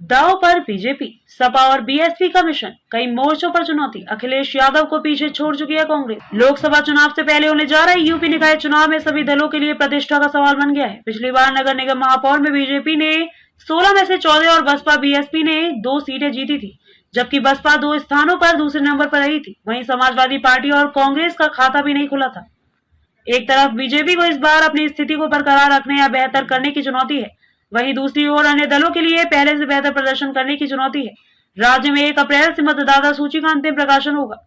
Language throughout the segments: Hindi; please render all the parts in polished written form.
दांव पर बीजेपी, सपा और बीएसपी का मिशन, कई मोर्चों पर चुनौती, अखिलेश यादव को पीछे छोड़ चुकी है कांग्रेस। लोकसभा चुनाव से पहले होने जा रहे यूपी निकाय चुनाव में सभी दलों के लिए प्रतिष्ठा का सवाल बन गया है। पिछली बार नगर निगम महापौर में बीजेपी ने 16 में से 14 और बसपा बीएसपी ने 2 सीटें जीती थी, जबकि बसपा 2 स्थानों पर दूसरे नंबर पर रही थी। वहीं समाजवादी पार्टी और कांग्रेस का खाता भी नहीं खुला था। एक तरफ बीजेपी को इस बार अपनी स्थिति को बरकरार रखने या बेहतर करने की चुनौती है, वहीं दूसरी ओर अन्य दलों के लिए पहले से बेहतर प्रदर्शन करने की चुनौती है। राज्य में 1 अप्रैल से मतदाता सूची का अंतिम प्रकाशन होगा।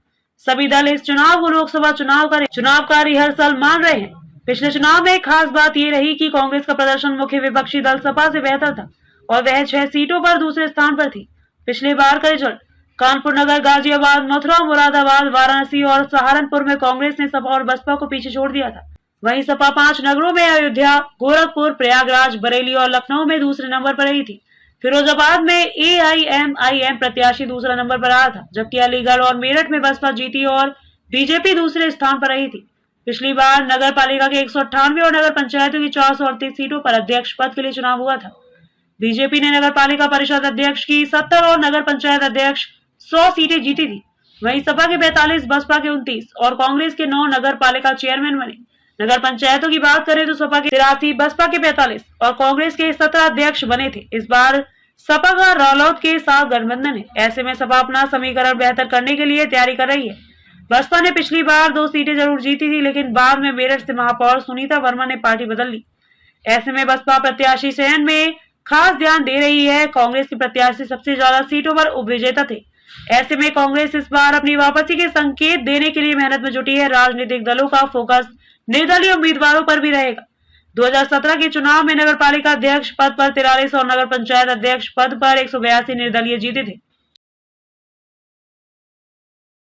सभी दल इस चुनाव को लोकसभा चुनाव का रिहर्सल मान रहे हैं। पिछले चुनाव में खास बात ये रही कि कांग्रेस का प्रदर्शन मुख्य विपक्षी दल सपा से बेहतर था और वह 6 सीटों पर दूसरे स्थान पर थी। पिछली बार का रिजल्ट कानपुर नगर, गाजियाबाद, मथुरा, मुरादाबाद, वाराणसी और सहारनपुर में कांग्रेस ने सपा और बसपा को पीछे छोड़ दिया था। वहीं सपा 5 नगरों में अयोध्या, गोरखपुर, प्रयागराज, बरेली और लखनऊ में दूसरे नंबर पर रही थी। फिरोजाबाद में एआईएमआईएम प्रत्याशी दूसरा नंबर पर आया था, जबकि अलीगढ़ और मेरठ में बसपा जीती और बीजेपी दूसरे स्थान पर रही थी। पिछली बार नगर पालिका के 198 और नगर पंचायतों की 438 सीटों पर अध्यक्ष पद के लिए चुनाव हुआ था। बीजेपी ने नगर पालिका परिषद अध्यक्ष की 70 और नगर पंचायत अध्यक्ष 100 सीटें जीती थी। वहीं सपा के 42, बसपा के 29 और कांग्रेस के 9 नगर पालिका चेयरमैन बने। नगर पंचायतों की बात करें तो सपा के 83, बसपा के 45 और कांग्रेस के 17 अध्यक्ष बने थे। इस बार सपा का रालोद के साथ गठबंधन है। ऐसे में सपा अपना समीकरण बेहतर करने के लिए तैयारी कर रही है। बसपा ने पिछली बार 2 सीटें जरूर जीती थी, लेकिन बाद में मेरठ से महापौर सुनीता वर्मा ने पार्टी बदल ली। ऐसे में बसपा प्रत्याशी चयन में खास ध्यान दे रही है। कांग्रेस के प्रत्याशी सबसे ज्यादा सीटों पर उपविजेता थे। ऐसे में कांग्रेस इस बार अपनी वापसी के संकेत देने के लिए मेहनत में जुटी है। राजनीतिक दलों का फोकस निर्दलीय उम्मीदवारों पर भी रहेगा। 2017 के चुनाव में नगर पालिका अध्यक्ष पद पर 43 और नगर पंचायत अध्यक्ष पद पर 182 निर्दलीय जीते थे।